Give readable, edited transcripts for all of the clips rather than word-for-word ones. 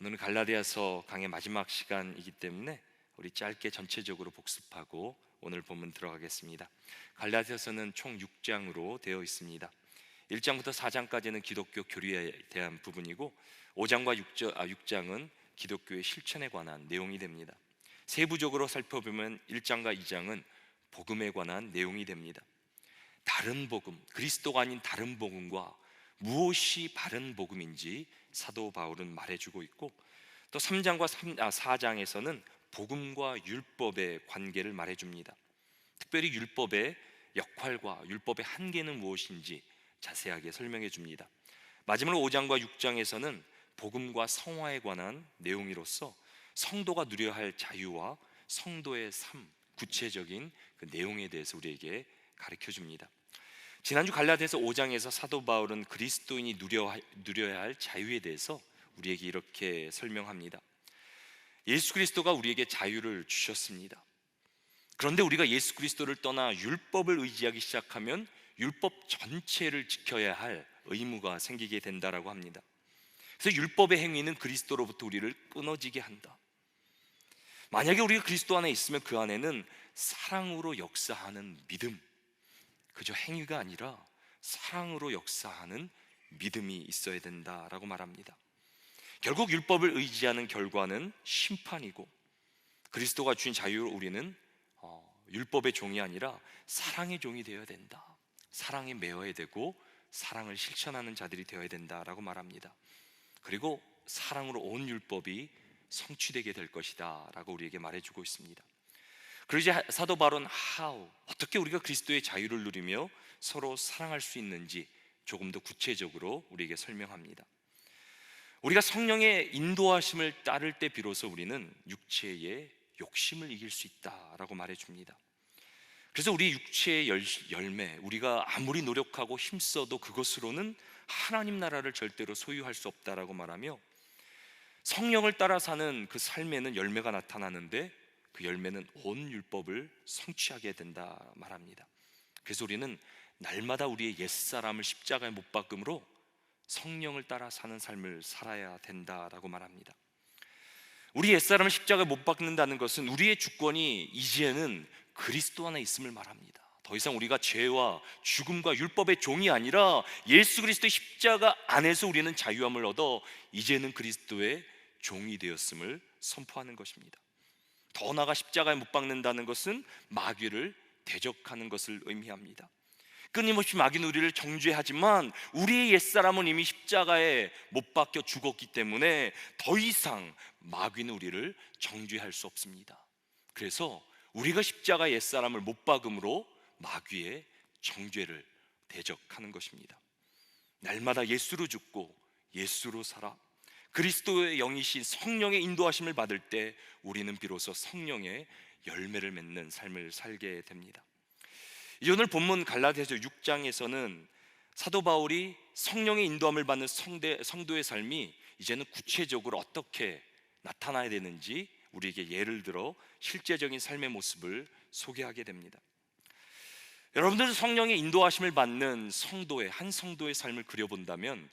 오늘은 갈라디아서 강의 마지막 시간이기 때문에 우리 짧게 전체적으로 복습하고 오늘 본문 들어가겠습니다. 갈라디아서는 총 6장으로 되어 있습니다. 1장부터 4장까지는 기독교 교리에 대한 부분이고 5장과 6장은 기독교의 실천에 관한 내용이 됩니다. 세부적으로 살펴보면 1장과 2장은 복음에 관한 내용이 됩니다. 다른 복음, 그리스도가 아닌 다른 복음과 무엇이 바른 복음인지 사도 바울은 말해주고 있고, 또 3장과 4장에서는 복음과 율법의 관계를 말해줍니다. 특별히 율법의 역할과 율법의 한계는 무엇인지 자세하게 설명해 줍니다. 마지막으로 5장과 6장에서는 복음과 성화에 관한 내용으로서 성도가 누려야 할 자유와 성도의 삶, 구체적인 그 내용에 대해서 우리에게 가르쳐 줍니다. 지난주 갈라디아서 5장에서 사도 바울은 그리스도인이 누려야 할 자유에 대해서 우리에게 이렇게 설명합니다. 예수 그리스도가 우리에게 자유를 주셨습니다. 그런데 우리가 예수 그리스도를 떠나 율법을 의지하기 시작하면 율법 전체를 지켜야 할 의무가 생기게 된다라고 합니다. 그래서 율법의 행위는 그리스도로부터 우리를 끊어지게 한다. 만약에 우리가 그리스도 안에 있으면 그 안에는 사랑으로 역사하는 믿음, 그저 행위가 아니라 사랑으로 역사하는 믿음이 있어야 된다라고 말합니다. 결국 율법을 의지하는 결과는 심판이고, 그리스도가 주신 자유로 우리는 율법의 종이 아니라 사랑의 종이 되어야 된다. 사랑에 매어야 되고 사랑을 실천하는 자들이 되어야 된다라고 말합니다. 그리고 사랑으로 온 율법이 성취되게 될 것이다 라고 우리에게 말해주고 있습니다. 그리고 이제 사도 바울은 어떻게 우리가 그리스도의 자유를 누리며 서로 사랑할 수 있는지 조금 더 구체적으로 우리에게 설명합니다. 우리가 성령의 인도하심을 따를 때 비로소 우리는 육체의 욕심을 이길 수 있다라고 말해줍니다. 그래서 우리 육체의 열매, 우리가 아무리 노력하고 힘써도 그것으로는 하나님 나라를 절대로 소유할 수 없다라고 말하며, 성령을 따라 사는 그 삶에는 열매가 나타나는데 그 열매는 온 율법을 성취하게 된다 말합니다. 그래서 우리는 날마다 우리의 옛사람을 십자가에 못 박음으로 성령을 따라 사는 삶을 살아야 된다라고 말합니다. 우리 옛사람을 십자가에 못 박는다는 것은 우리의 주권이 이제는 그리스도 안에 있음을 말합니다. 더 이상 우리가 죄와 죽음과 율법의 종이 아니라 예수 그리스도의 십자가 안에서 우리는 자유함을 얻어 이제는 그리스도의 종이 되었음을 선포하는 것입니다. 더 나아가 십자가에 못 박는다는 것은 마귀를 대적하는 것을 의미합니다. 끊임없이 마귀는 우리를 정죄하지만 우리의 옛사람은 이미 십자가에 못 박혀 죽었기 때문에 더 이상 마귀는 우리를 정죄할 수 없습니다. 그래서 우리가 십자가의 옛사람을 못 박음으로 마귀의 정죄를 대적하는 것입니다. 날마다 예수로 죽고 예수로 살아 그리스도의 영이신 성령의 인도하심을 받을 때 우리는 비로소 성령의 열매를 맺는 삶을 살게 됩니다. 오늘 본문 갈라디아서 6장에서는 사도 바울이 성령의 인도함을 받는 성도의 삶이 이제는 구체적으로 어떻게 나타나야 되는지 우리에게 예를 들어 실제적인 삶의 모습을 소개하게 됩니다. 여러분들은 성령의 인도하심을 받는 한 성도의 삶을 그려본다면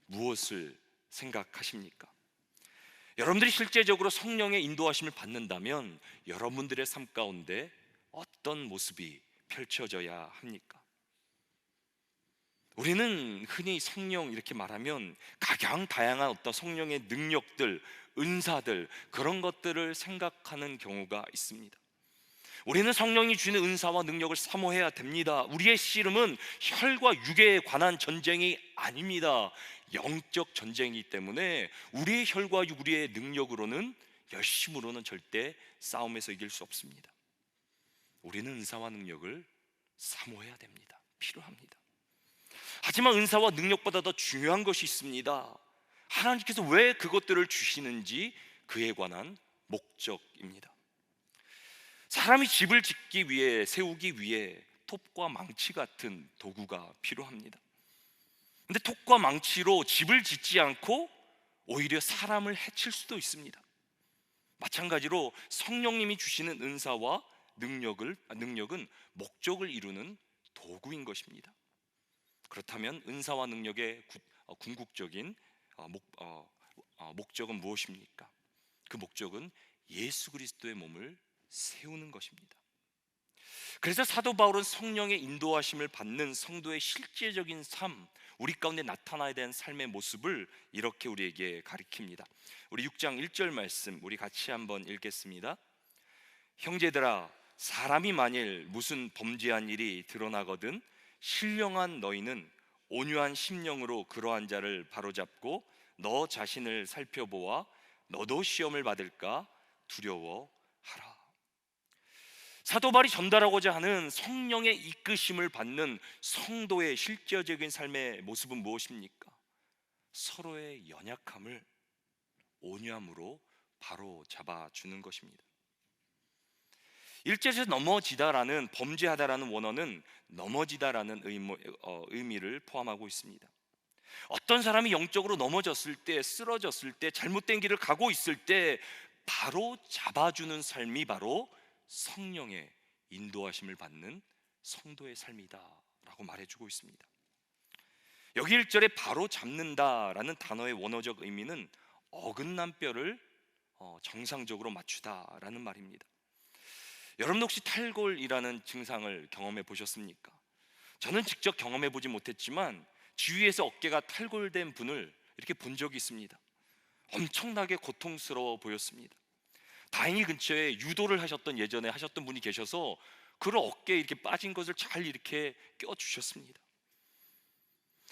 무엇을 생각하십니까? 여러분들이 실제적으로 성령의 인도하심을 받는다면 여러분들의 삶 가운데 어떤 모습이 펼쳐져야 합니까? 우리는 흔히 성령 이렇게 말하면 각양 다양한 어떤 성령의 능력들, 은사들, 그런 것들을 생각하는 경우가 있습니다. 우리는 성령이 주는 은사와 능력을 사모해야 됩니다. 우리의 씨름은 혈과 육에 관한 전쟁이 아닙니다. 영적 전쟁이기 때문에 우리의 혈과 육, 우리의 능력으로는, 열심으로는 절대 싸움에서 이길 수 없습니다. 우리는 은사와 능력을 사모해야 됩니다. 필요합니다. 하지만 은사와 능력보다 더 중요한 것이 있습니다. 하나님께서 왜 그것들을 주시는지 그에 관한 목적입니다. 사람이 집을 짓기 위해, 세우기 위해 톱과 망치 같은 도구가 필요합니다. 근데 톱과 망치로 집을 짓지 않고 오히려 사람을 해칠 수도 있습니다. 마찬가지로 성령님이 주시는 은사와 능력은 목적을 이루는 도구인 것입니다. 그렇다면 은사와 능력의 궁극적인 목적은 무엇입니까? 그 목적은 예수 그리스도의 몸을 세우는 것입니다. 그래서 사도 바울은 성령의 인도하심을 받는 성도의 실제적인 삶, 우리 가운데 나타나야 되는 삶의 모습을 이렇게 우리에게 가리킵니다. 우리 6장 1절 말씀 우리 같이 한번 읽겠습니다. 형제들아, 사람이 만일 무슨 범죄한 일이 드러나거든 신령한 너희는 온유한 심령으로 그러한 자를 바로잡고 너 자신을 살펴보아 너도 시험을 받을까 두려워하라. 사도 바울이 전달하고자 하는 성령의 이끄심을 받는 성도의 실제적인 삶의 모습은 무엇입니까? 서로의 연약함을 온유함으로 바로 잡아주는 것입니다. 1절에서 넘어지다라는, 범죄하다라는 원어는 넘어지다라는 의미를 포함하고 있습니다. 어떤 사람이 영적으로 넘어졌을 때, 쓰러졌을 때, 잘못된 길을 가고 있을 때 바로 잡아주는 삶이 바로 성령의 인도하심을 받는 성도의 삶이다 라고 말해주고 있습니다. 여기 1절에 바로 잡는다라는 단어의 원어적 의미는 어긋난 뼈를 정상적으로 맞추다라는 말입니다. 여러분 혹시 탈골이라는 증상을 경험해 보셨습니까? 저는 직접 경험해 보지 못했지만 주위에서 어깨가 탈골된 분을 이렇게 본 적이 있습니다. 엄청나게 고통스러워 보였습니다. 다행히 근처에 유도를 하셨던, 예전에 하셨던 분이 계셔서 그를 어깨에 이렇게 빠진 것을 잘 이렇게 껴주셨습니다.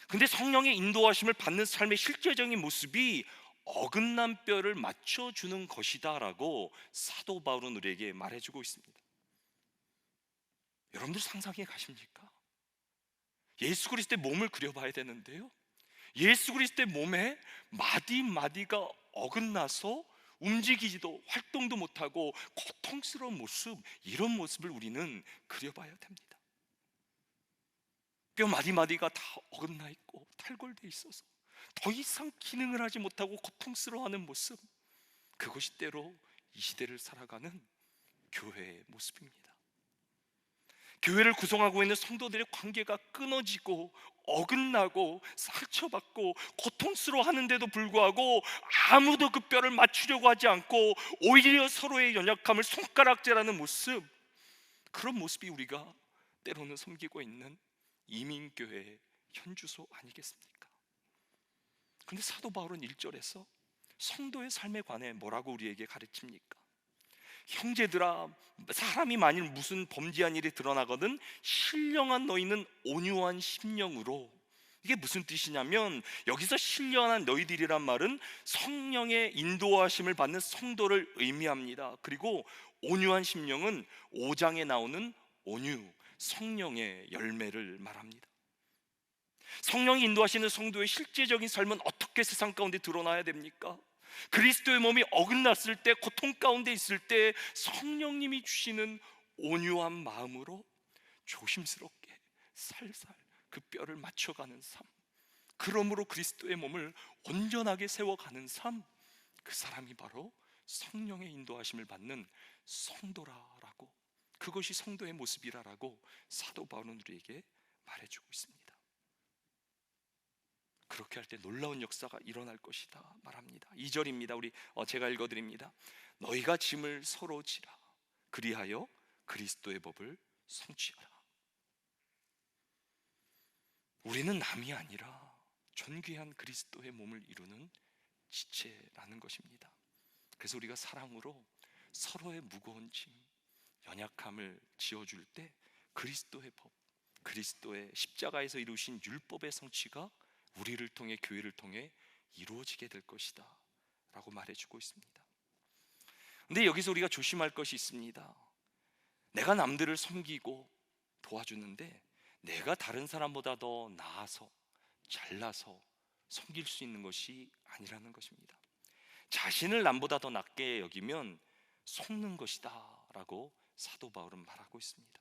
근데 성령의 인도하심을 받는 삶의 실제적인 모습이 어긋난 뼈를 맞춰주는 것이다 라고 사도 바울은 우리에게 말해주고 있습니다. 여러분들 상상해 가십니까? 예수 그리스도의 몸을 그려봐야 되는데요, 예수 그리스도의 몸에 마디마디가 어긋나서 움직이지도 활동도 못하고 고통스러운 모습, 이런 모습을 우리는 그려봐야 됩니다. 뼈 마디마디가 다 어긋나 있고 탈골돼 있어서 더 이상 기능을 하지 못하고 고통스러워하는 모습, 그것이 때로 이 시대를 살아가는 교회의 모습입니다. 교회를 구성하고 있는 성도들의 관계가 끊어지고 어긋나고 상처받고 고통스러워하는데도 불구하고 아무도 그 뼈를 맞추려고 하지 않고 오히려 서로의 연약함을 손가락질하는 모습, 그런 모습이 우리가 때로는 섬기고 있는 이민교회의 현주소 아니겠습니까? 근데 사도 바울은 1절에서 성도의 삶에 관해 뭐라고 우리에게 가르칩니까? 형제들아, 사람이 만일 무슨 범죄한 일이 드러나거든 신령한 너희는 온유한 심령으로. 이게 무슨 뜻이냐면, 여기서 신령한 너희들이란 말은 성령의 인도하심을 받는 성도를 의미합니다. 그리고 온유한 심령은 5장에 나오는 온유, 성령의 열매를 말합니다. 성령이 인도하시는 성도의 실제적인 삶은 어떻게 세상 가운데 드러나야 됩니까? 그리스도의 몸이 어긋났을 때, 고통 가운데 있을 때 성령님이 주시는 온유한 마음으로 조심스럽게 살살 그 뼈를 맞춰가는 삶, 그러므로 그리스도의 몸을 온전하게 세워가는 삶, 그 사람이 바로 성령의 인도하심을 받는 성도라라고, 그것이 성도의 모습이라라고 사도 바울은 우리에게 말해주고 있습니다. 그렇게 할 때 놀라운 역사가 일어날 것이다 말합니다. 2절입니다. 우리 제가 읽어드립니다. 너희가 짐을 서로 지라, 그리하여 그리스도의 법을 성취하라. 우리는 남이 아니라 존귀한 그리스도의 몸을 이루는 지체라는 것입니다. 그래서 우리가 사랑으로 서로의 무거운 짐, 연약함을 지어줄 때 그리스도의 법, 그리스도의 십자가에서 이루신 율법의 성취가 우리를 통해, 교회를 통해 이루어지게 될 것이다 라고 말해주고 있습니다. 근데 여기서 우리가 조심할 것이 있습니다. 내가 남들을 섬기고 도와주는데 내가 다른 사람보다 더 나아서, 잘나서 섬길 수 있는 것이 아니라는 것입니다. 자신을 남보다 더 낫게 여기면 속는 것이다 라고 사도 바울은 말하고 있습니다.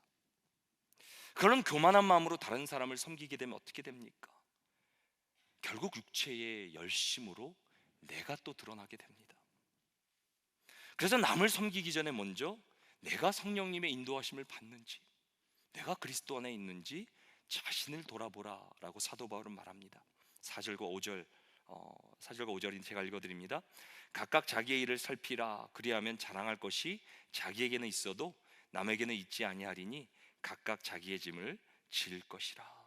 그런 교만한 마음으로 다른 사람을 섬기게 되면 어떻게 됩니까? 결국 육체의 열심으로 내가 또 드러나게 됩니다. 그래서 남을 섬기기 전에 먼저 내가 성령님의 인도하심을 받는지, 내가 그리스도 안에 있는지 자신을 돌아보라 라고 사도 바울은 말합니다. 4절과 5절 4절과 5절인 제가 읽어드립니다. 각각 자기의 일을 살피라. 그리하면 자랑할 것이 자기에게는 있어도 남에게는 있지 아니하리니 각각 자기의 짐을 질 것이라.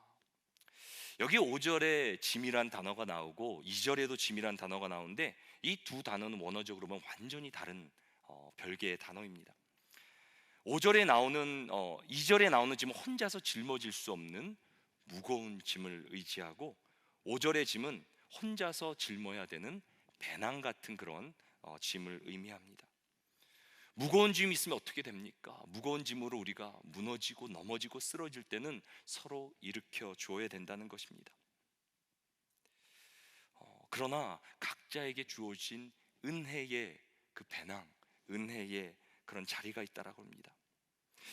여기 5절에 짐이란 단어가 나오고 2절에도 짐이란 단어가 나오는데 이 두 단어는 원어적으로 보면 완전히 다른 별개의 단어입니다. 5절에 나오는 2절에 나오는 짐은 혼자서 짊어질 수 없는 무거운 짐을 의지하고 5절의 짐은 혼자서 짊어야 되는 배낭 같은 그런 짐을 의미합니다. 무거운 짐이 있으면 어떻게 됩니까? 무거운 짐으로 우리가 무너지고 넘어지고 쓰러질 때는 서로 일으켜 주어야 된다는 것입니다. 그러나 각자에게 주어진 은혜의 그 배낭, 은혜의 그런 자리가 있다라고 합니다.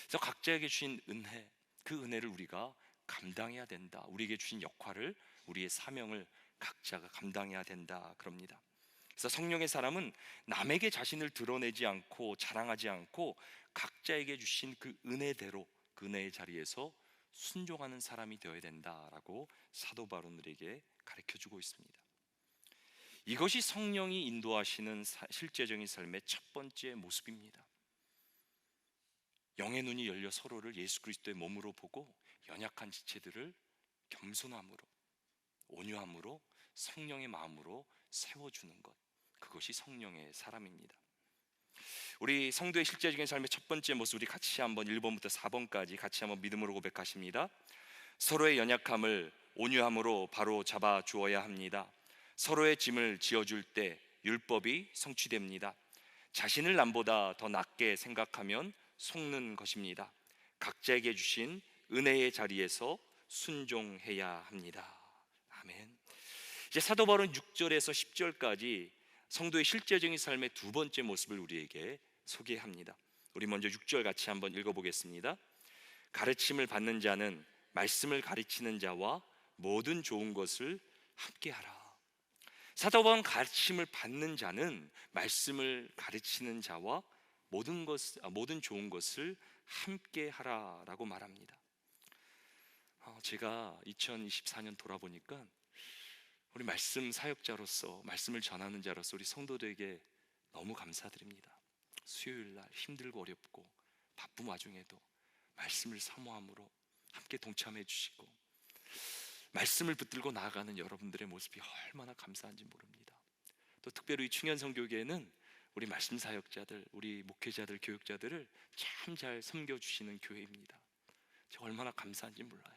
그래서 각자에게 주신 은혜, 그 은혜를 우리가 감당해야 된다. 우리에게 주신 역할을, 우리의 사명을 각자가 감당해야 된다 그럽니다. 그래서 성령의 사람은 남에게 자신을 드러내지 않고 자랑하지 않고 각자에게 주신 그 은혜대로 그 은혜의 자리에서 순종하는 사람이 되어야 된다라고 사도 바울에게 가르쳐주고 있습니다. 이것이 성령이 인도하시는 실제적인 삶의 첫 번째 모습입니다. 영의 눈이 열려 서로를 예수 그리스도의 몸으로 보고 연약한 지체들을 겸손함으로, 온유함으로, 성령의 마음으로 세워주는 것, 그것이 성령의 사람입니다. 우리 성도의 실제적인 삶의 첫 번째 모습, 우리 같이 한번 1번부터 4번까지 같이 한번 믿음으로 고백하십니다. 서로의 연약함을 온유함으로 바로 잡아 주어야 합니다. 서로의 짐을 지어줄 때 율법이 성취됩니다. 자신을 남보다 더 낮게 생각하면 속는 것입니다. 각자에게 주신 은혜의 자리에서 순종해야 합니다. 아멘. 이제 사도 바울은 6절에서 10절까지 성도의 실제적인 삶의 두 번째 모습을 우리에게 소개합니다. 우리 먼저 6절 같이 한번 읽어보겠습니다. 가르침을 받는 자는 말씀을 가르치는 자와 모든 좋은 것을 함께하라. 사도 바울은 가르침을 받는 자는 말씀을 가르치는 자와 모든 좋은 것을 함께하라라고 말합니다. 제가 2024년 돌아보니까 우리 말씀 사역자로서, 말씀을 전하는 자로서 우리 성도들에게 너무 감사드립니다. 수요일 날 힘들고 어렵고 바쁜 와중에도 말씀을 사모함으로 함께 동참해 주시고 말씀을 붙들고 나아가는 여러분들의 모습이 얼마나 감사한지 모릅니다. 또 특별히 충현성교회에는 우리 말씀 사역자들, 우리 목회자들, 교육자들을 참 잘 섬겨주시는 교회입니다. 제가 얼마나 감사한지 몰라요.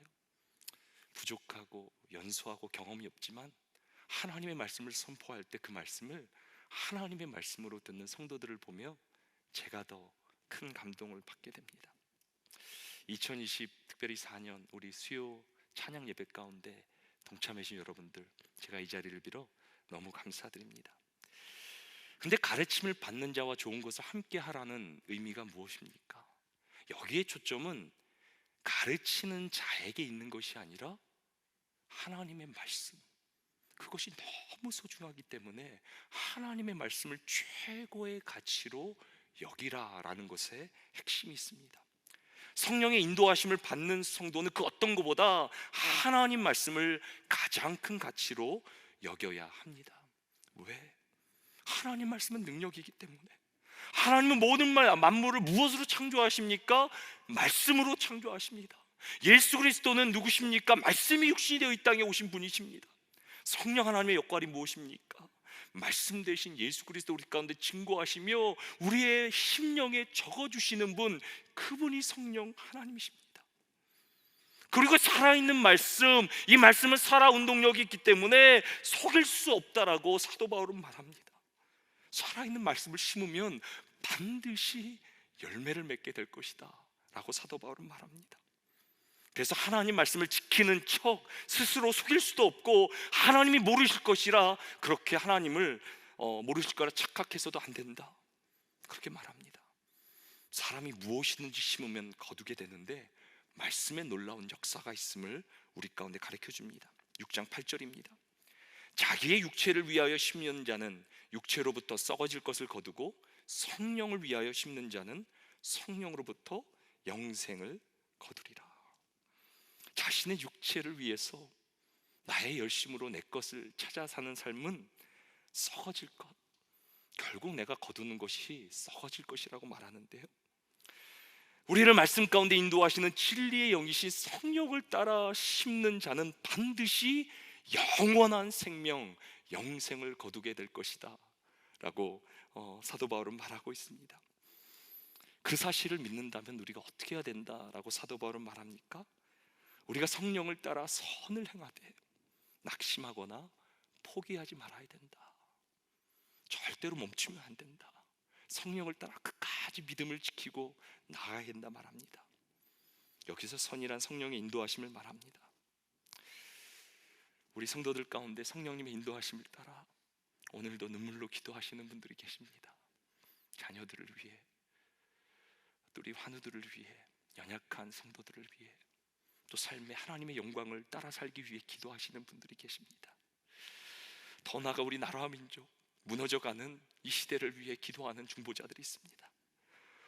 부족하고 연소하고 경험이 없지만 하나님의 말씀을 선포할 때 그 말씀을 하나님의 말씀으로 듣는 성도들을 보며 제가 더 큰 감동을 받게 됩니다. 2020 특별히 4년 우리 수요 찬양 예배 가운데 동참해 주신 여러분들, 제가 이 자리를 빌어 너무 감사드립니다. 근데 가르침을 받는 자와 좋은 것을 함께 하라는 의미가 무엇입니까? 여기에 초점은 가르치는 자에게 있는 것이 아니라 하나님의 말씀, 그것이 너무 소중하기 때문에 하나님의 말씀을 최고의 가치로 여기라라는 것에 핵심이 있습니다. 성령의 인도하심을 받는 성도는 그 어떤 것보다 하나님 말씀을 가장 큰 가치로 여겨야 합니다. 왜? 하나님 말씀은 능력이기 때문에. 하나님은 모든 만물을 무엇으로 창조하십니까? 말씀으로 창조하십니다. 예수 그리스도는 누구십니까? 말씀이 육신이 되어 이 땅에 오신 분이십니다. 성령 하나님의 역할이 무엇입니까? 말씀 대신 예수 그리스도 우리 가운데 증거하시며 우리의 심령에 적어주시는 분, 그분이 성령 하나님이십니다. 그리고 살아있는 말씀, 이 말씀은 살아 운동력이 있기 때문에 속일 수 없다라고 사도 바울은 말합니다. 살아있는 말씀을 심으면 반드시 열매를 맺게 될 것이다 라고 사도 바울은 말합니다. 그래서 하나님 말씀을 지키는 척 스스로 속일 수도 없고 하나님이 모르실 것이라 그렇게 하나님을 모르실 거라 착각해서도 안 된다, 그렇게 말합니다. 사람이 무엇이든지 심으면 거두게 되는데 말씀에 놀라운 역사가 있음을 우리 가운데 가르쳐 줍니다. 6장 8절입니다. 자기의 육체를 위하여 심는 자는 육체로부터 썩어질 것을 거두고 성령을 위하여 심는 자는 성령으로부터 영생을 거두리라. 자신의 육체를 위해서 나의 열심으로 내 것을 찾아 사는 삶은 썩어질 것, 결국 내가 거두는 것이 썩어질 것이라고 말하는데요, 우리를 말씀 가운데 인도하시는 진리의 영이신 성령을 따라 심는 자는 반드시 영원한 생명, 영생을 거두게 될 것이다 라고 사도 바울은 말하고 있습니다. 그 사실을 믿는다면 우리가 어떻게 해야 된다라고 사도 바울은 말합니까? 우리가 성령을 따라 선을 행하되 낙심하거나 포기하지 말아야 된다. 절대로 멈추면 안 된다. 성령을 따라 끝까지 믿음을 지키고 나아가야 된다 말합니다. 여기서 선이란 성령의 인도하심을 말합니다. 우리 성도들 가운데 성령님의 인도하심을 따라 오늘도 눈물로 기도하시는 분들이 계십니다. 자녀들을 위해, 또 우리 환우들을 위해, 연약한 성도들을 위해, 또 삶의 하나님의 영광을 따라 살기 위해 기도하시는 분들이 계십니다. 더 나아가 우리 나라와 민족, 무너져가는 이 시대를 위해 기도하는 중보자들이 있습니다.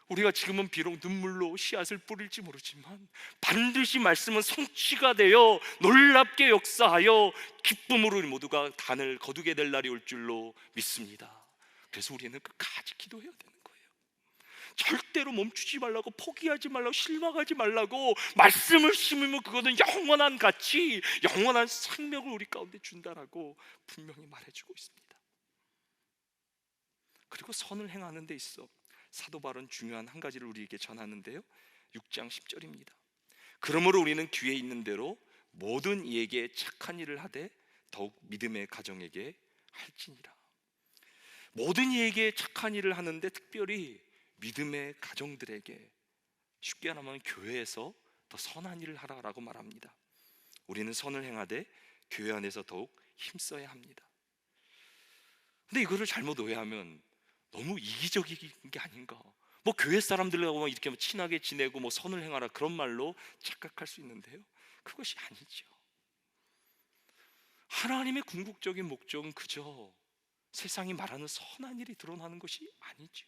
우리가 지금은 비록 눈물로 씨앗을 뿌릴지 모르지만 반드시 말씀은 성취가 되어 놀랍게 역사하여 기쁨으로 우리 모두가 단을 거두게 될 날이 올 줄로 믿습니다. 그래서 우리는 끝까지 기도해야 되는 거예요. 절대로 멈추지 말라고, 포기하지 말라고, 실망하지 말라고. 말씀을 심으면 그것은 영원한 가치, 영원한 생명을 우리 가운데 준다라고 분명히 말해주고 있습니다. 그리고 선을 행하는 데 있어 사도 바울은 중요한 한 가지를 우리에게 전하는데요, 6장 10절입니다. 그러므로 우리는 귀에 있는 대로 모든 이에게 착한 일을 하되 더욱 믿음의 가정에게 할지니라. 모든 이에게 착한 일을 하는데 특별히 믿음의 가정들에게, 쉽게 말하면 교회에서 더 선한 일을 하라라고 말합니다. 우리는 선을 행하되 교회 안에서 더욱 힘써야 합니다. 근데 이거를 잘못 오해하면 너무 이기적인 게 아닌가, 뭐 교회 사람들하고 이렇게 친하게 지내고 뭐 선을 행하라 그런 말로 착각할 수 있는데요, 그것이 아니죠. 하나님의 궁극적인 목적은 그저 세상이 말하는 선한 일이 드러나는 것이 아니죠.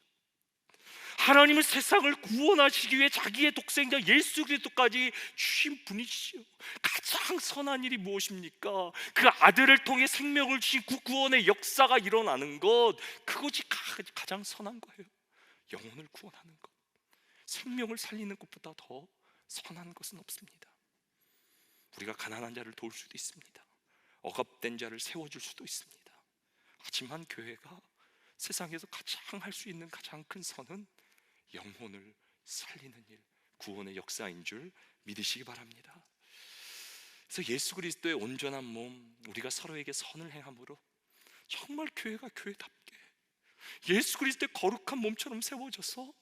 하나님은 세상을 구원하시기 위해 자기의 독생자 예수 그리스도까지 주신 분이시죠. 가장 선한 일이 무엇입니까? 그 아들을 통해 생명을 주신 그 구원의 역사가 일어나는 것, 그것이 가장 선한 거예요. 영혼을 구원하는 것, 생명을 살리는 것보다 더 선한 것은 없습니다. 우리가 가난한 자를 도울 수도 있습니다. 억압된 자를 세워줄 수도 있습니다. 하지만 교회가 세상에서 가장 할 수 있는 가장 큰 선은 영혼을 살리는 일, 구원의 역사인 줄 믿으시기 바랍니다. 그래서 예수 그리스도의 온전한 몸, 우리가 서로에게 선을 행함으로 정말 교회가 교회답게 예수 그리스도의 거룩한 몸처럼 세워져서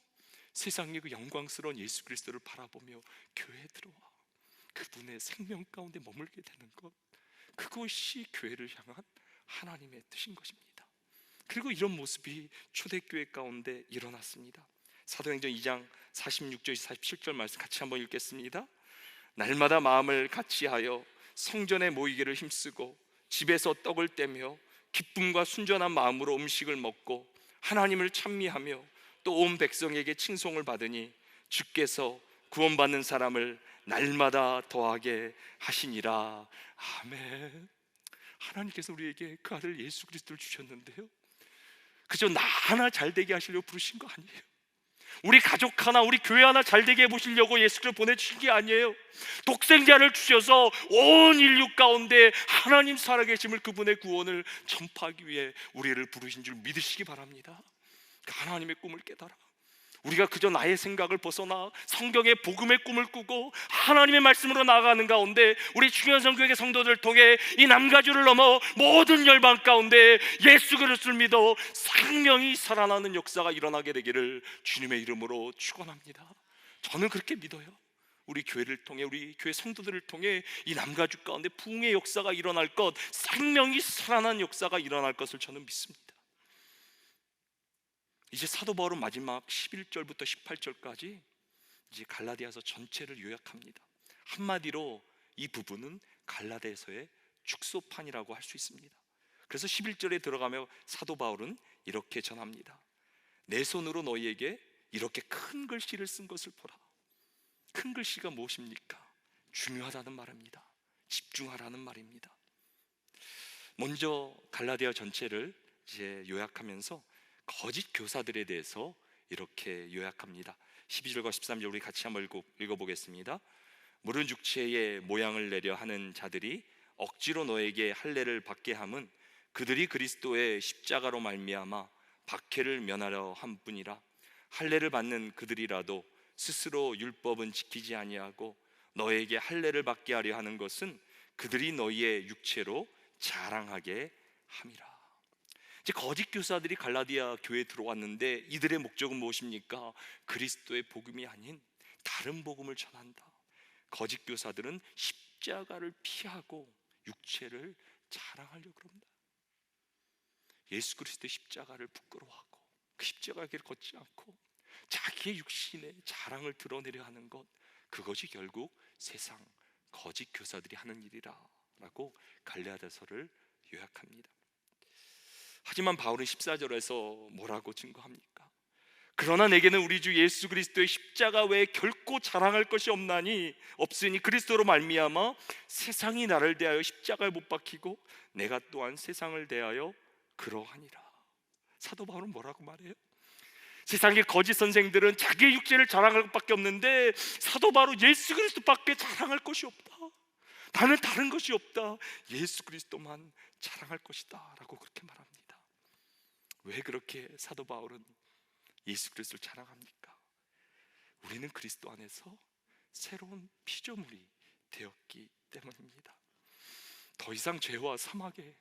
세상의 그 영광스러운 예수 그리스도를 바라보며 교회에 들어와 그분의 생명 가운데 머물게 되는 것, 그것이 교회를 향한 하나님의 뜻인 것입니다. 그리고 이런 모습이 초대교회 가운데 일어났습니다. 사도행전 2장 46절 47절 말씀 같이 한번 읽겠습니다. 날마다 마음을 같이하여 성전에 모이기를 힘쓰고 집에서 떡을 떼며 기쁨과 순전한 마음으로 음식을 먹고 하나님을 찬미하며 또 온 백성에게 칭송을 받으니 주께서 구원받는 사람을 날마다 더하게 하시니라. 아멘. 하나님께서 우리에게 그 아들 예수 그리스도를 주셨는데요, 그저 나 하나 잘되게 하시려고 부르신 거 아니에요. 우리 가족 하나, 우리 교회 하나 잘되게 해보시려고 예수 그리스도를 보내주신 게 아니에요. 독생자를 주셔서 온 인류 가운데 하나님 살아계심을, 그분의 구원을 전파하기 위해 우리를 부르신 줄 믿으시기 바랍니다. 하나님의 꿈을 깨달아 우리가 그저 나의 생각을 벗어나 성경의 복음의 꿈을 꾸고 하나님의 말씀으로 나아가는 가운데 우리 중현성교회 성도들을 통해 이 남가주를 넘어 모든 열방 가운데 예수 그리스도를 믿어 생명이 살아나는 역사가 일어나게 되기를 주님의 이름으로 축원합니다. 저는 그렇게 믿어요. 우리 교회를 통해, 우리 교회 성도들을 통해 이 남가주 가운데 부흥의 역사가 일어날 것, 생명이 살아나는 역사가 일어날 것을 저는 믿습니다. 이제 사도 바울은 마지막 11절부터 18절까지 이제 갈라디아서 전체를 요약합니다. 한마디로 이 부분은 갈라디아서의 축소판이라고 할 수 있습니다. 그래서 11절에 들어가며 사도 바울은 이렇게 전합니다. 내 손으로 너희에게 이렇게 큰 글씨를 쓴 것을 보라. 큰 글씨가 무엇입니까? 중요하다는 말입니다. 집중하라는 말입니다. 먼저 갈라디아 전체를 이제 요약하면서 거짓 교사들에 대해서 이렇게 요약합니다. 12절과 13절 우리 같이 한번 읽어보겠습니다. 무릇 육체의 모양을 내려 하는 자들이 억지로 너에게 할례를 받게 함은 그들이 그리스도의 십자가로 말미암아 박해를 면하려 함뿐이라. 할례를 받는 그들이라도 스스로 율법은 지키지 아니하고 너에게 할례를 받게 하려 하는 것은 그들이 너희의 육체로 자랑하게 함이라. 이제 거짓 교사들이 갈라디아 교회에 들어왔는데 이들의 목적은 무엇입니까? 그리스도의 복음이 아닌 다른 복음을 전한다. 거짓 교사들은 십자가를 피하고 육체를 자랑하려고 합니다. 예수 그리스도의 십자가를 부끄러워하고 그 십자가의 길을 걷지 않고 자기의 육신의 자랑을 드러내려 하는 것, 그것이 결국 세상 거짓 교사들이 하는 일이라 라고 갈라디아서를 요약합니다. 하지만 바울은 14절에서 뭐라고 증거합니까? 그러나 내게는 우리 주 예수 그리스도의 십자가 외에 결코 자랑할 것이 없으니 그리스도로 말미암아 세상이 나를 대하여 십자가에 못 박히고 내가 또한 세상을 대하여 그러하니라. 사도 바울은 뭐라고 말해요? 세상의 거짓 선생들은 자기의 육체를 자랑할 것밖에 없는데 사도 바울은 예수 그리스도밖에 자랑할 것이 없다. 나는 다른 것이 없다. 예수 그리스도만 자랑할 것이다 라고 그렇게 말합니다. 왜 그렇게 사도 바울은 예수 그리스도를 자랑합니까? 우리는 그리스도 안에서 새로운 피조물이 되었기 때문입니다. 더 이상 죄와 사막의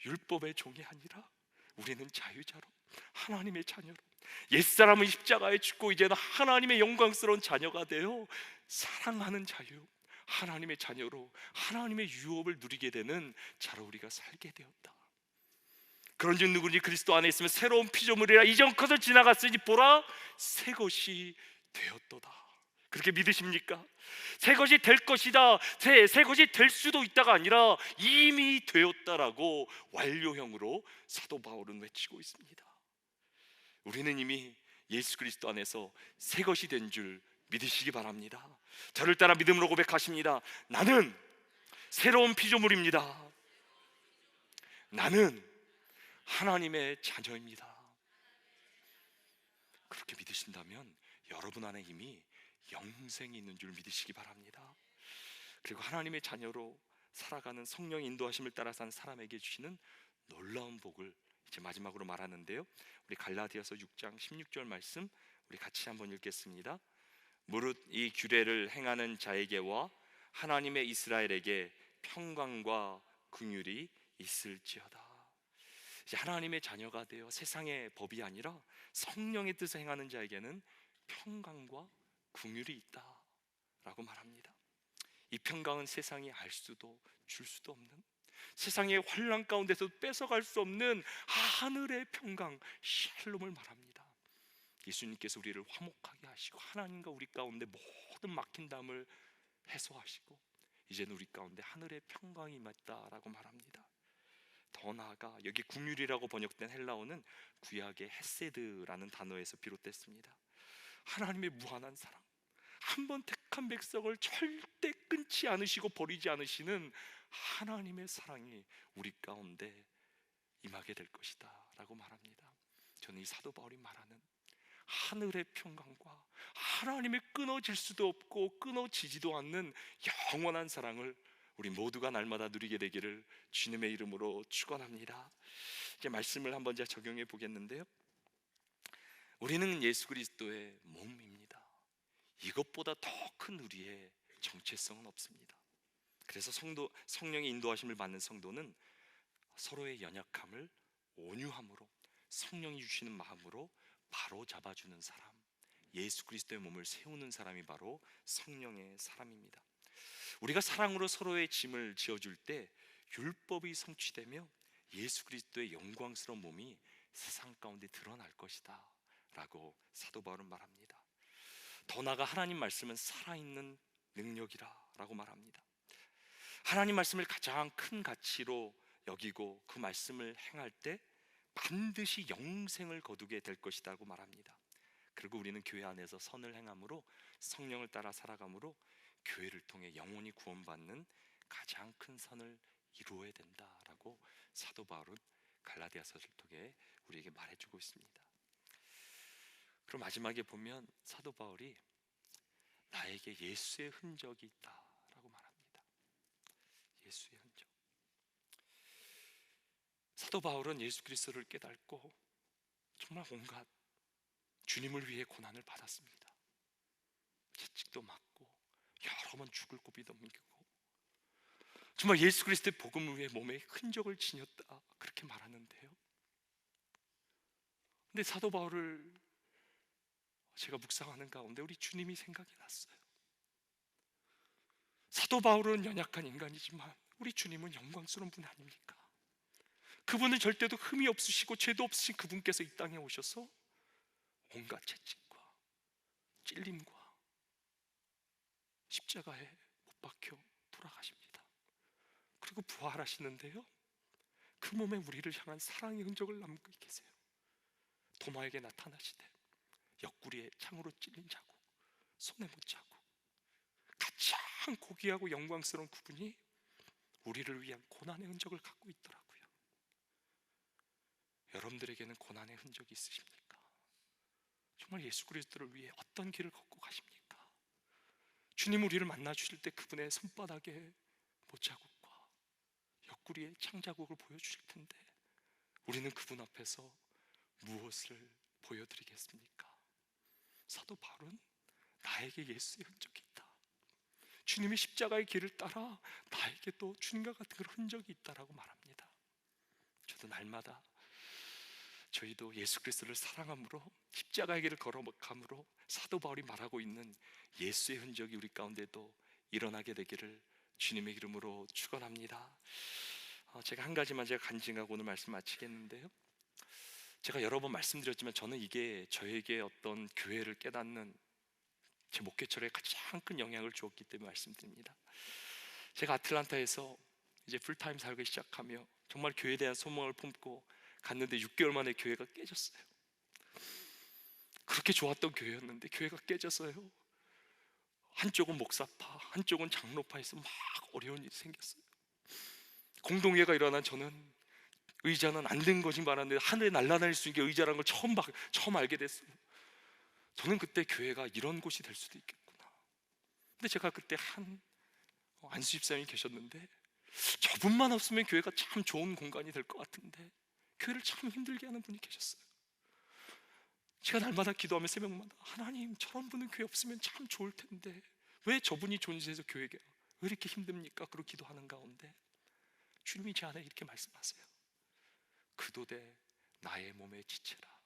율법의 종이 아니라 우리는 자유자로 하나님의 자녀로 옛사람은 십자가에 죽고 이제는 하나님의 영광스러운 자녀가 되어 사랑하는 자유, 하나님의 자녀로 하나님의 유업을 누리게 되는 자로 우리가 살게 되었다. 그런즉 누구든지 그리스도 안에 있으면 새로운 피조물이라 이전 것을 지나갔으니 보라 새 것이 되었도다. 그렇게 믿으십니까? 새 것이 될 것이다, 새 것이 될 수도 있다가 아니라 이미 되었다라고 완료형으로 사도 바울은 외치고 있습니다. 우리는 이미 예수 그리스도 안에서 새 것이 된 줄 믿으시기 바랍니다. 저를 따라 믿음으로 고백하십니다. 나는 새로운 피조물입니다. 나는 하나님의 자녀입니다. 그렇게 믿으신다면 여러분 안에 이미 영생이 있는 줄 믿으시기 바랍니다. 그리고 하나님의 자녀로 살아가는 성령의 인도하심을 따라 산 사람에게 주시는 놀라운 복을 이제 마지막으로 말하는데요, 우리 갈라디아서 6장 16절 말씀 우리 같이 한번 읽겠습니다. 무릇 이 규례를 행하는 자에게와 하나님의 이스라엘에게 평강과 긍휼이 있을지어다. 이제 하나님의 자녀가 되어 세상의 법이 아니라 성령의 뜻을 행하는 자에게는 평강과 긍휼이 있다라고 말합니다. 이 평강은 세상이 알 수도 줄 수도 없는, 세상의 환난 가운데서 뺏어갈 수 없는 하늘의 평강, 샬롬을 말합니다. 예수님께서 우리를 화목하게 하시고 하나님과 우리 가운데 모든 막힌 담을 해소하시고 이제는 우리 가운데 하늘의 평강이 임했다라고 말합니다. 더 나아가 여기 긍휼이라고 번역된 헬라어는 구약의 헤세드라는 단어에서 비롯됐습니다. 하나님의 무한한 사랑, 한 번 택한 백성을 절대 끊지 않으시고 버리지 않으시는 하나님의 사랑이 우리 가운데 임하게 될 것이다 라고 말합니다. 저는 이 사도 바울이 말하는 하늘의 평강과 하나님의 끊어질 수도 없고 끊어지지도 않는 영원한 사랑을 우리 모두가 날마다 누리게 되기를 주님의 이름으로 축원합니다. 이제 말씀을 한번 제가 적용해 보겠는데요, 우리는 예수 그리스도의 몸입니다. 이것보다 더 큰 우리의 정체성은 없습니다. 그래서 성령의 인도하심을 받는 성도는 서로의 연약함을 온유함으로 성령이 주시는 마음으로 바로 잡아주는 사람, 예수 그리스도의 몸을 세우는 사람이 바로 성령의 사람입니다. 우리가 사랑으로 서로의 짐을 지어줄 때 율법이 성취되며 예수 그리스도의 영광스러운 몸이 세상 가운데 드러날 것이다 라고 사도 바울은 말합니다. 더 나아가 하나님 말씀은 살아있는 능력이라 라고 말합니다. 하나님 말씀을 가장 큰 가치로 여기고 그 말씀을 행할 때 반드시 영생을 거두게 될 것이라고 말합니다. 그리고 우리는 교회 안에서 선을 행함으로 성령을 따라 살아감으로 교회를 통해 영원히 구원받는 가장 큰 선을 이루어야 된다라고 사도 바울은 갈라디아서를 통해 우리에게 말해주고 있습니다. 그럼 마지막에 보면 사도 바울이 나에게 예수의 흔적이 있다라고 말합니다. 예수의 흔적. 사도 바울은 예수 그리스도를 깨닫고 정말 온갖 주님을 위해 고난을 받았습니다. 채찍도 맞고 여러 번 죽을 고비도 넘기고 정말 예수 그리스도의 복음을 위해 몸에 흔적을 지녔다 그렇게 말하는데요. 근데 사도 바울을 제가 묵상하는 가운데 우리 주님이 생각이 났어요. 사도 바울은 연약한 인간이지만 우리 주님은 영광스러운 분 아닙니까? 그분은 절대도 흠이 없으시고 죄도 없으신 그분께서 이 땅에 오셔서 온갖 채찍과 찔림과 십자가에 못 박혀 돌아가십니다. 그리고 부활하시는데요, 그 몸에 우리를 향한 사랑의 흔적을 남기고 계세요. 도마에게 나타나시되 옆구리에 창으로 찔린 자국, 손에 못 자국, 가장 고귀하고 영광스러운 그분이 우리를 위한 고난의 흔적을 갖고 있더라고요. 여러분들에게는 고난의 흔적이 있으십니까? 정말 예수 그리스도를 위해 어떤 길을 걷고 가십니까? 주님 우리를 만나 주실 때 그분의 손바닥에 못자국과 옆구리에 창자국을 보여주실 텐데 우리는 그분 앞에서 무엇을 보여드리겠습니까? 사도 바울은 나에게 예수의 흔적이 있다, 주님의 십자가의 길을 따라 나에게 또 주님과 같은 그런 흔적이 있다라고 말합니다. 저도 날마다 저희도 예수 그리스도를 사랑함으로 십자가의 길을 걸어감으로 사도 바울이 말하고 있는 예수의 흔적이 우리 가운데도 일어나게 되기를 주님의 이름으로 축원합니다. 제가 한 가지만 제가 간증하고 오늘 말씀 마치겠는데요, 제가 여러 번 말씀드렸지만 저는 이게 저에게 어떤 교회를 깨닫는 제 목회철에 가장 큰 영향을 주었기 때문에 말씀드립니다. 제가 아틀란타에서 이제 풀타임 살기 시작하며 정말 교회에 대한 소망을 품고 갔는데 6개월 만에 교회가 깨졌어요. 그렇게 좋았던 교회였는데 교회가 깨져서요, 한쪽은 목사파, 한쪽은 장로파에서 막 어려운 일이 생겼어요. 공동회가 일어난 저는 의자는 안 된 것이 많았는데 하늘에 날아다닐 수 있는 게 의자라는 걸 처음 알게 됐어요. 저는 그때 교회가 이런 곳이 될 수도 있겠구나. 근데 제가 그때 안수 집사님이 계셨는데 저분만 없으면 교회가 참 좋은 공간이 될 것 같은데 교회를 참 힘들게 하는 분이 계셨어요. 제가 날마다 기도하며 새벽마다 하나님, 저런 분은 교회 없으면 참 좋을 텐데 왜 저분이 존재해서 교회가 왜 이렇게 힘듭니까? 그러고 기도하는 가운데 주님이 제 안에 이렇게 말씀하세요. 그도되 나의 몸에 지체라.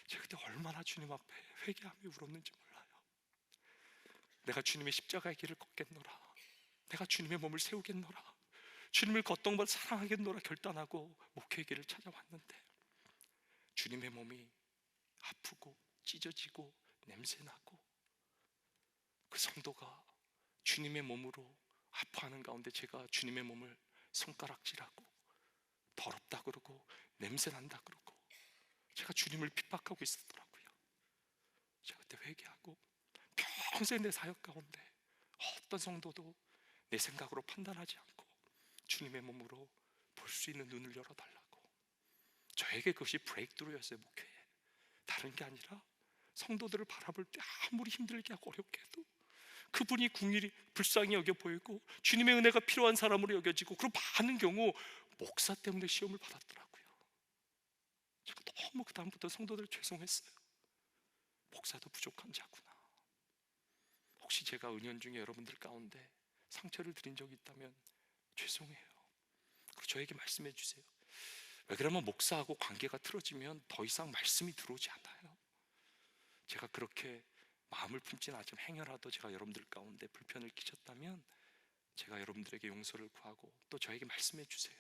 제가 그때 얼마나 주님 앞에 회개하며 울었는지 몰라요. 내가 주님의 십자가의 길을 걷겠노라, 내가 주님의 몸을 세우겠노라, 주님을 걷던 사랑하겠노라 결단하고 목회의 길을 찾아왔는데 주님의 몸이 아프고 찢어지고 냄새나고 그 성도가 주님의 몸으로 아파하는 가운데 제가 주님의 몸을 손가락질하고 더럽다 그러고 냄새난다 그러고 제가 주님을 핍박하고 있었더라고요. 제가 그때 회개하고 평생 내 사역 가운데 어떤 성도도 내 생각으로 판단하지 않고 주님의 몸으로 볼 수 있는 눈을 열어달라고, 저에게 그것이 브레이크드루였어요. 목회에 다른 게 아니라 성도들을 바라볼 때 아무리 힘들게 하고 어렵게 해도 그분이 궁일이 불쌍히 여겨 보이고 주님의 은혜가 필요한 사람으로 여겨지고, 그리고 많은 경우 목사 때문에 시험을 받았더라고요. 제가 너무 그 다음부터 성도들 죄송했어요. 목사도 부족한 자구나. 혹시 제가 은연중에 여러분들 가운데 상처를 드린 적이 있다면 죄송해요. 그리고 저에게 말씀해 주세요. 왜 그러면 목사하고 관계가 틀어지면 더 이상 말씀이 들어오지 않아요. 제가 그렇게 마음을 품진 않지만 행여라도 제가 여러분들 가운데 불편을 끼쳤다면 제가 여러분들에게 용서를 구하고 또 저에게 말씀해 주세요.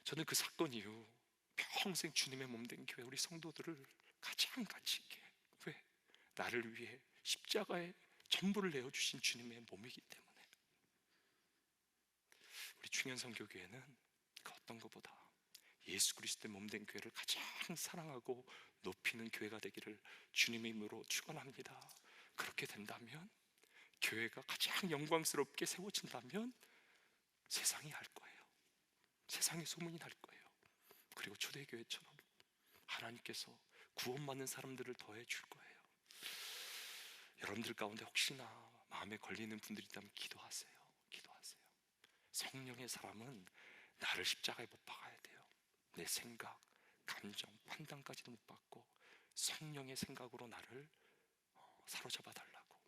저는 그 사건 이후 평생 주님의 몸된 교회 우리 성도들을 가장 가치 있게, 왜? 나를 위해 십자가에 전부를 내어주신 주님의 몸이기 때문에. 우리 충현선교교회는 그 어떤 것보다 예수 그리스도의 몸된 교회를 가장 사랑하고 높이는 교회가 되기를 주님의 이름으로 축원합니다. 그렇게 된다면, 교회가 가장 영광스럽게 세워진다면 세상이 알 거예요. 세상에 소문이 날 거예요. 그리고 초대교회처럼 하나님께서 구원받는 사람들을 더해 줄 거예요. 여러분들 가운데 혹시나 마음에 걸리는 분들이 있다면 기도하세요. 기도하세요. 성령의 사람은 나를 십자가에 못 박아야 돼요. 내 생각, 감정, 판단까지도 못 받고 성령의 생각으로 나를 사로잡아 달라고.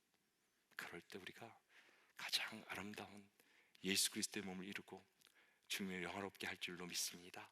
그럴 때 우리가 가장 아름다운 예수 그리스도의 몸을 이루고 주님을 영화롭게 할 줄로 믿습니다.